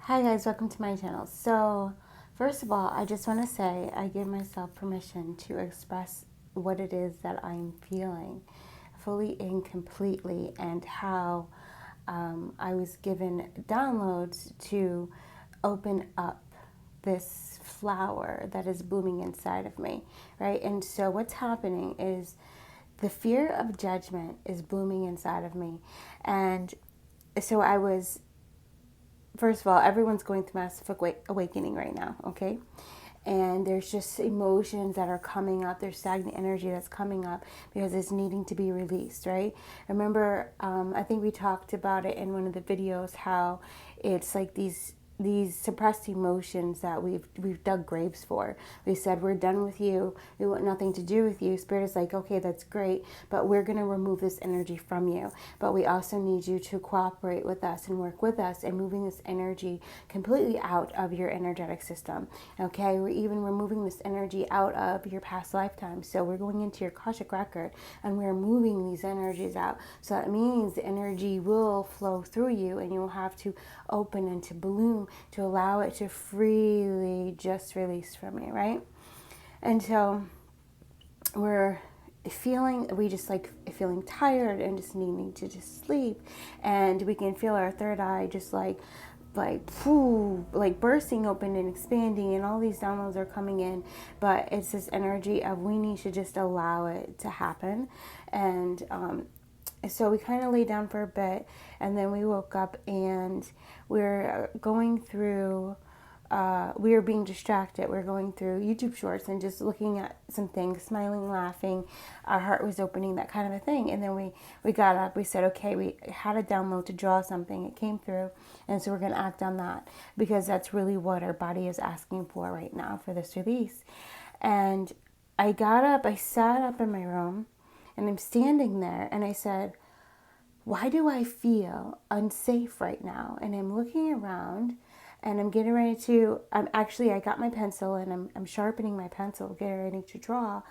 Hi guys, welcome to my channel. So, first of all, I just want to say I give myself permission to express what it is that I'm feeling fully and completely, and how I was given downloads to open up this flower that is blooming inside of me, right? And so what's happening is the fear of judgment is blooming inside of me. And so I was, first of all, everyone's going through massive awakening right now, okay? And there's just emotions that are coming up. There's stagnant energy that's coming up because it's needing to be released, right? Remember, I think we talked about it in one of the videos, how it's like these suppressed emotions that we've dug graves for. We said, we're done with you. We want nothing to do with you. Spirit is like, okay, that's great, but we're going to remove this energy from you. But we also need you to cooperate with us and work with us in moving this energy completely out of your energetic system. Okay, we're even removing this energy out of your past lifetime. So we're going into your Akashic record and we're moving these energies out. So that means the energy will flow through you, and you'll have to open and to bloom, to allow it to freely just release from you, right? And so we just like feeling tired and just needing to just sleep, and we can feel our third eye just like bursting open and expanding, and all these downloads are coming in. But it's this energy of we need to just allow it to happen. And so we kind of lay down for a bit, and then we woke up, and we're going through we were being distracted. We were going through YouTube shorts and just looking at some things, smiling, laughing. Our heart was opening, that kind of a thing. And then we got up. We said, okay, we had a download to draw something. It came through. And so we're going to act on that, because that's really what our body is asking for right now, for this release. And I got up. I sat up in my room, and I'm standing there, and I said, why do I feel unsafe right now? And I'm looking around, and I'm getting ready to, I got my pencil, and I'm sharpening my pencil, getting ready to draw.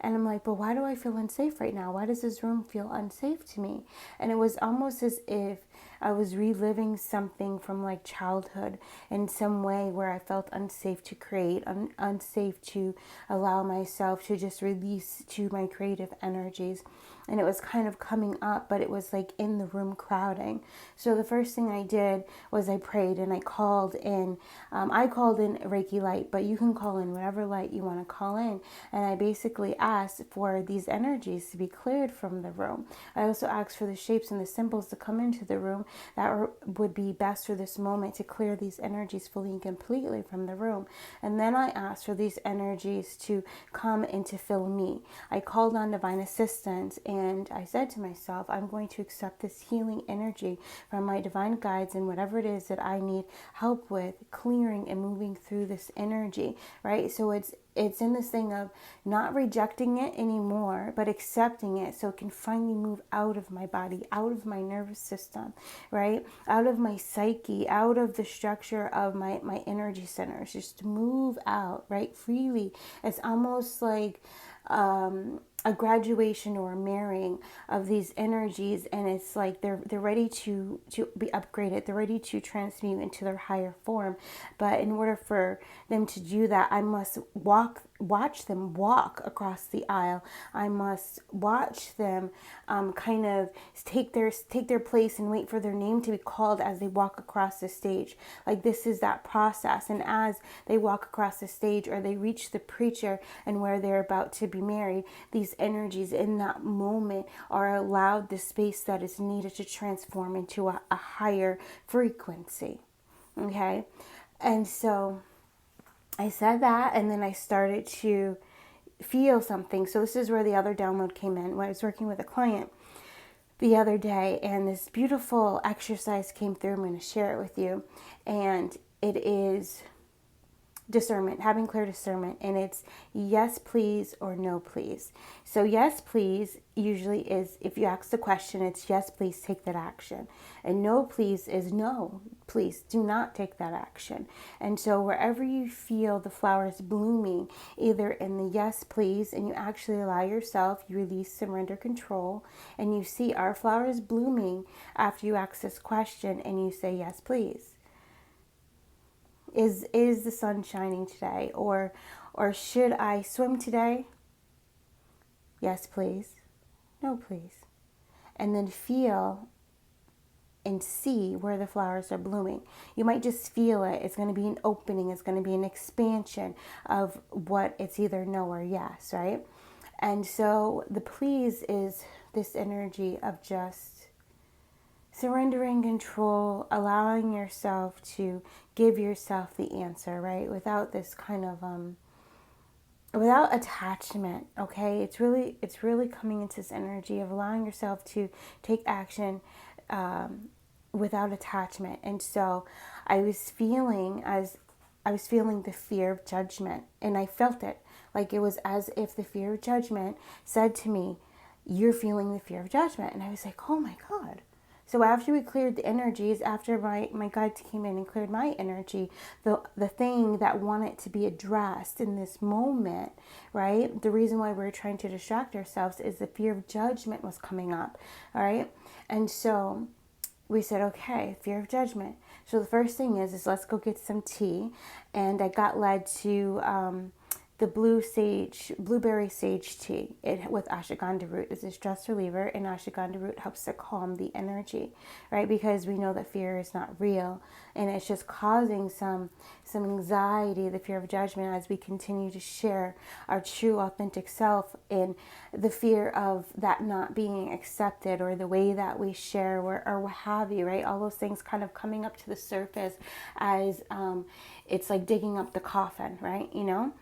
And I'm like, but why do I feel unsafe right now? Why does this room feel unsafe to me? And it was almost as if I was reliving something from like childhood in some way, where I felt unsafe to create, unsafe to allow myself to just release to my creative energies. And it was kind of coming up, but it was like in the room crowding. So the first thing I did was I prayed, and I called in Reiki light, but you can call in whatever light you want to call in. And I basically asked for these energies to be cleared from the room. I also asked for the shapes and the symbols to come into the room that would be best for this moment, to clear these energies fully and completely from the room. And then I asked for these energies to come and to fill me. I called on divine assistance, and I said to myself, I'm going to accept this healing energy from my divine guides, and whatever it is that I need help with, clearing and moving through this energy, right? So it's in this thing of not rejecting it anymore, but accepting it, so it can finally move out of my body, out of my nervous system, right? Out of my psyche, out of the structure of my energy centers, just to move out, right? Freely. It's almost like a graduation or a marrying of these energies, and it's like they're ready to be upgraded. They're ready to transmute into their higher form. But in order for them to do that, I must watch them walk across the aisle. I must watch them kind of take their place and wait for their name to be called as they walk across the stage. Like, this is that process. And as they walk across the stage, or they reach the preacher and where they're about to be married, these energies in that moment are allowed the space that is needed to transform into a higher frequency. Okay? And so I said that, and then I started to feel something. So this is where the other download came in. When I was working with a client the other day, and this beautiful exercise came through. I'm going to share it with you. And it is discernment, having clear discernment, and it's yes please or no please. So yes please usually is, if you ask the question, it's yes please, take that action. And no please is no please, do not take that action. And so wherever you feel the flowers blooming, either in the yes please, and you actually allow yourself, you release, surrender, control, and you see our flowers blooming after you ask this question and you say yes please. Is the sun shining today? Or should I swim today? Yes, please. No, please. And then feel and see where the flowers are blooming. You might just feel it. It's going to be an opening. It's going to be an expansion of what it's either no or yes, right? And so the please is this energy of just surrendering control, allowing yourself to give yourself the answer, right? Without this kind of without attachment. Okay, it's really coming into this energy of allowing yourself to take action without attachment. And so I was feeling the fear of judgment, and I felt it like it was as if the fear of judgment said to me, you're feeling the fear of judgment. And I was like, oh my God. So after we cleared the energies, after my guides came in and cleared my energy, the thing that wanted to be addressed in this moment, right? The reason why we're trying to distract ourselves is the fear of judgment was coming up, all right? And so we said, okay, fear of judgment. So the first thing is let's go get some tea. And I got led to the blueberry sage tea with ashwagandha root. It's a stress reliever, and ashwagandha root helps to calm the energy, right? Because we know that fear is not real, and it's just causing some anxiety, the fear of judgment, as we continue to share our true, authentic self, and the fear of that not being accepted, or the way that we share, or what have you, right? All those things kind of coming up to the surface as it's like digging up the coffin, right? You know,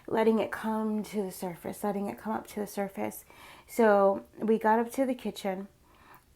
letting it come to the surface, letting it come up to the surface. So we got up to the kitchen,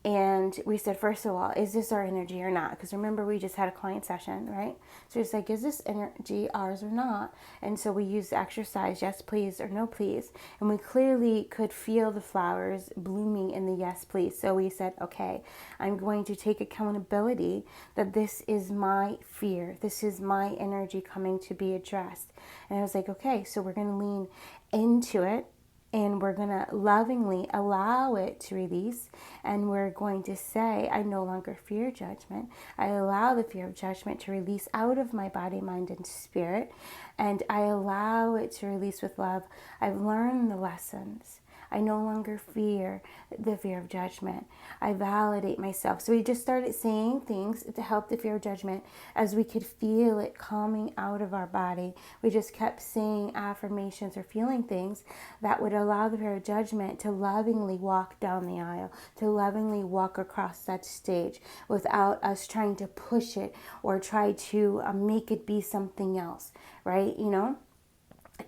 and we said, first of all, is this our energy or not? Because remember, we just had a client session, right? So it's like, is this energy ours or not? And so we used the exercise, yes, please, or no, please. And we clearly could feel the flowers blooming in the yes, please. So we said, okay, I'm going to take accountability that this is my fear. This is my energy coming to be addressed. And I was like, okay, so we're going to lean into it. And we're going to lovingly allow it to release. And we're going to say, I no longer fear judgment. I allow the fear of judgment to release out of my body, mind, and spirit. And I allow it to release with love. I've learned the lessons. I no longer fear the fear of judgment. I validate myself. So we just started saying things to help the fear of judgment as we could feel it coming out of our body. We just kept saying affirmations or feeling things that would allow the fear of judgment to lovingly walk down the aisle, to lovingly walk across that stage without us trying to push it or try to make it be something else, right? You know?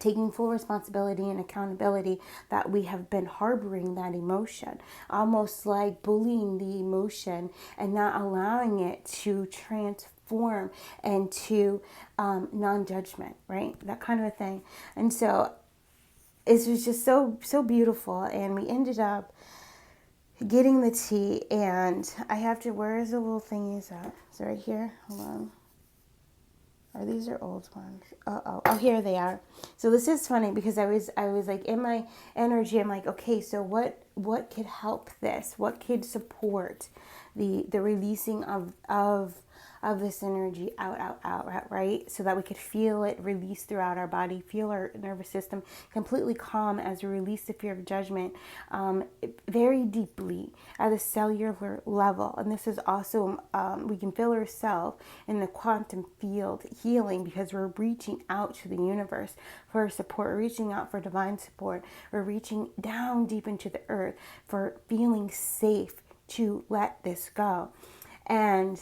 Taking full responsibility and accountability that we have been harboring that emotion, almost like bullying the emotion and not allowing it to transform into non-judgment, right? That kind of a thing. And so it was just so beautiful. And we ended up getting the tea, and I have to, where is the little thingies at? Is it right here? Hold on. These are old ones. Oh, here they are. So this is funny because I was like in my energy. I'm like, okay, so what could help this? What could support the releasing of this energy out, right? So that we could feel it release throughout our body, feel our nervous system completely calm as we release the fear of judgment very deeply at a cellular level. And this is also, we can feel ourselves in the quantum field healing because we're reaching out to the universe for support, we're reaching out for divine support, we're reaching down deep into the earth for feeling safe to let this go. And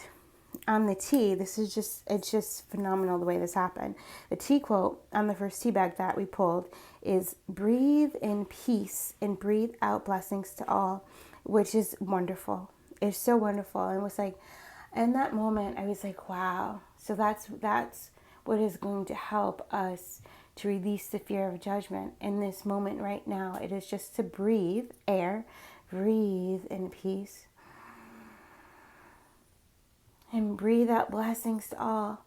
on the tea, it's just phenomenal the way this happened. The tea quote on the first tea bag that we pulled is breathe in peace and breathe out blessings to all, which is wonderful. It's so wonderful. And it was like, in that moment, I was like, wow. So that's what is going to help us to release the fear of judgment in this moment right now. It is just to breathe air, breathe in peace, and breathe out blessings to all.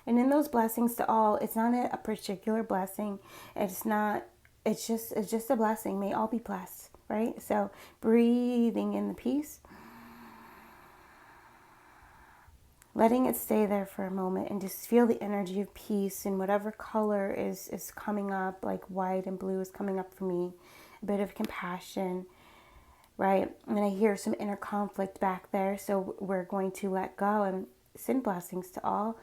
And in those blessings to all, it's not a particular blessing. It's just a blessing. May all be blessed, right? So breathing in the peace. letting it stay there for a moment and just feel the energy of peace in whatever color is coming up, like white and blue is coming up for me. A bit of compassion, right? And I hear some inner conflict back there, so we're going to let go and send blessings to all.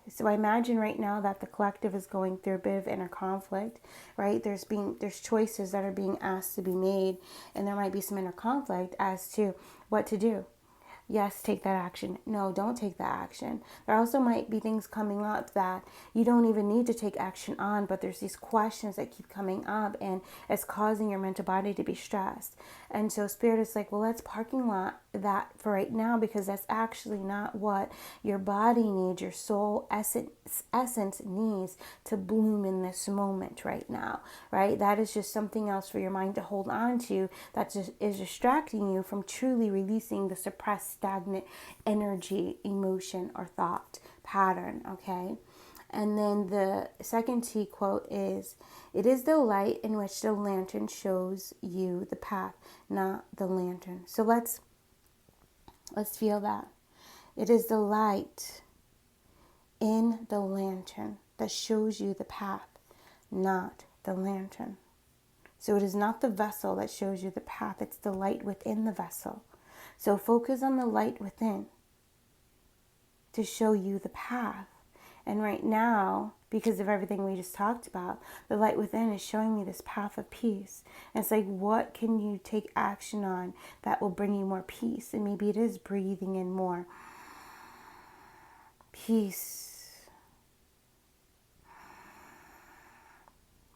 So I imagine right now that the collective is going through a bit of inner conflict, right? There's choices that are being asked to be made, and there might be some inner conflict as to what to do. Yes, take that action. No, don't take that action. There also might be things coming up that you don't even need to take action on, but there's these questions that keep coming up, and it's causing your mental body to be stressed. And so Spirit is like, well, let's parking lot that for right now, because that's actually not what your body needs, your soul essence needs to bloom in this moment right now, right? That is just something else for your mind to hold on to that just is distracting you from truly releasing the suppressed, stagnant energy, emotion, or thought pattern, okay? And then the second T quote is, "It is the light in which the lantern shows you the path, not the lantern." So let's feel that. It is the light in the lantern that shows you the path, not the lantern. So it is not the vessel that shows you the path, it's the light within the vessel. So focus on the light within to show you the path. And right now, because of everything we just talked about, the light within is showing me this path of peace. And it's like, what can you take action on that will bring you more peace? And maybe it is breathing in more peace,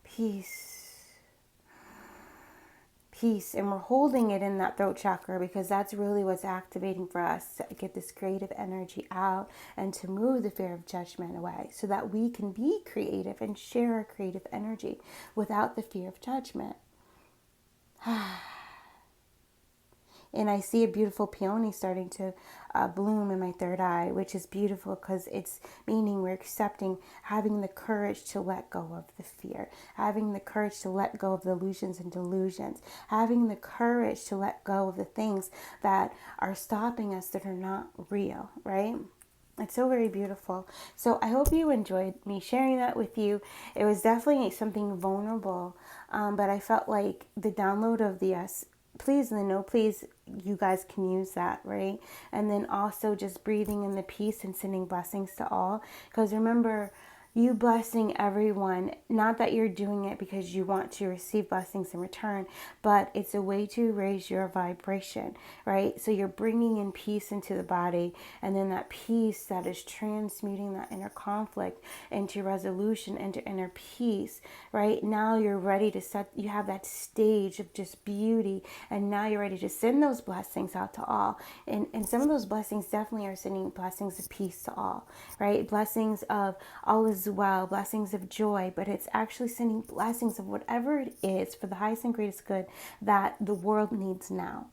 peace, peace. And we're holding it in that throat chakra, because that's really what's activating for us to get this creative energy out and to move the fear of judgment away, so that we can be creative and share our creative energy without the fear of judgment. And I see a beautiful peony starting to bloom in my third eye, which is beautiful because it's meaning we're accepting, having the courage to let go of the fear, having the courage to let go of the illusions and delusions, having the courage to let go of the things that are stopping us that are not real, right? It's so very beautiful. So I hope you enjoyed me sharing that with you. It was definitely something vulnerable, but I felt like the download of the please and the no please, you guys can use that, right? And then also just breathing in the peace and sending blessings to all. Because remember, you blessing everyone, not that you're doing it because you want to receive blessings in return, but it's a way to raise your vibration, right? So you're bringing in peace into the body, and then that peace that is transmuting that inner conflict into resolution, into inner peace, right? Now you're ready to you have that stage of just beauty, and now you're ready to send those blessings out to all. And some of those blessings definitely are sending blessings of peace to all, right? Blessings of all is well, blessings of joy, but it's actually sending blessings of whatever it is for the highest and greatest good that the world needs now.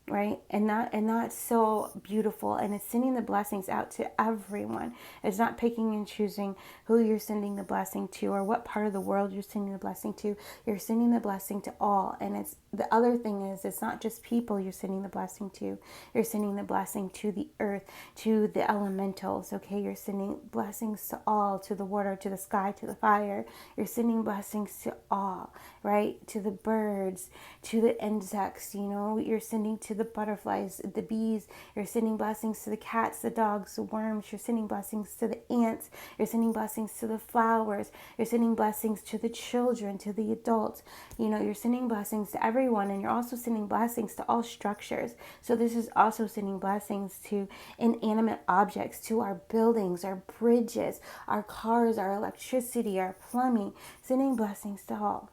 Right? And that's so beautiful. And it's sending the blessings out to everyone. It's not picking and choosing who you're sending the blessing to or what part of the world you're sending the blessing to. You're sending the blessing to all. And it's the other thing is, it's not just people you're sending the blessing to. You're sending the blessing to the earth, to the elementals. Okay, you're sending blessings to all, to the water, to the sky, to the fire. You're sending blessings to all, right? To the birds, to the insects. You know, you're sending to the butterflies, the bees. You're sending blessings to the cats, the dogs, the worms. You're sending blessings to the ants. You're sending blessings to the flowers. You're sending blessings to the children, to the adults. You know, you're sending blessings to everyone, and you're also sending blessings to all structures. So this is also sending blessings to inanimate objects, to our buildings, our bridges, our cars, our electricity, our plumbing, sending blessings to all.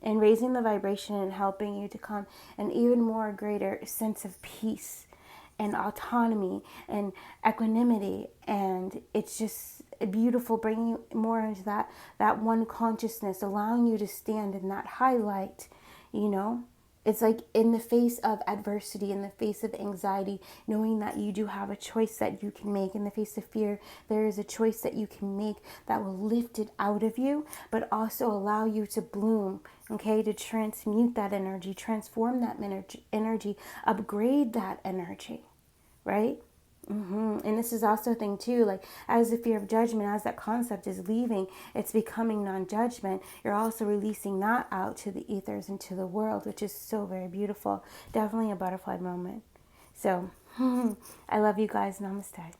And raising the vibration and helping you to come an even more greater sense of peace and autonomy and equanimity. And it's just beautiful, bringing you more into that one consciousness, allowing you to stand in that highlight, you know. It's like in the face of adversity, in the face of anxiety, knowing that you do have a choice that you can make. In the face of fear, there is a choice that you can make that will lift it out of you, but also allow you to bloom, okay, to transmute that energy, transform that energy, upgrade that energy, right? And this is also a thing too, like as the fear of judgment, as that concept is leaving, it's becoming non-judgment. You're also releasing that out to the ethers and to the world, which is so very beautiful. Definitely a butterfly moment. So I love you guys. Namaste.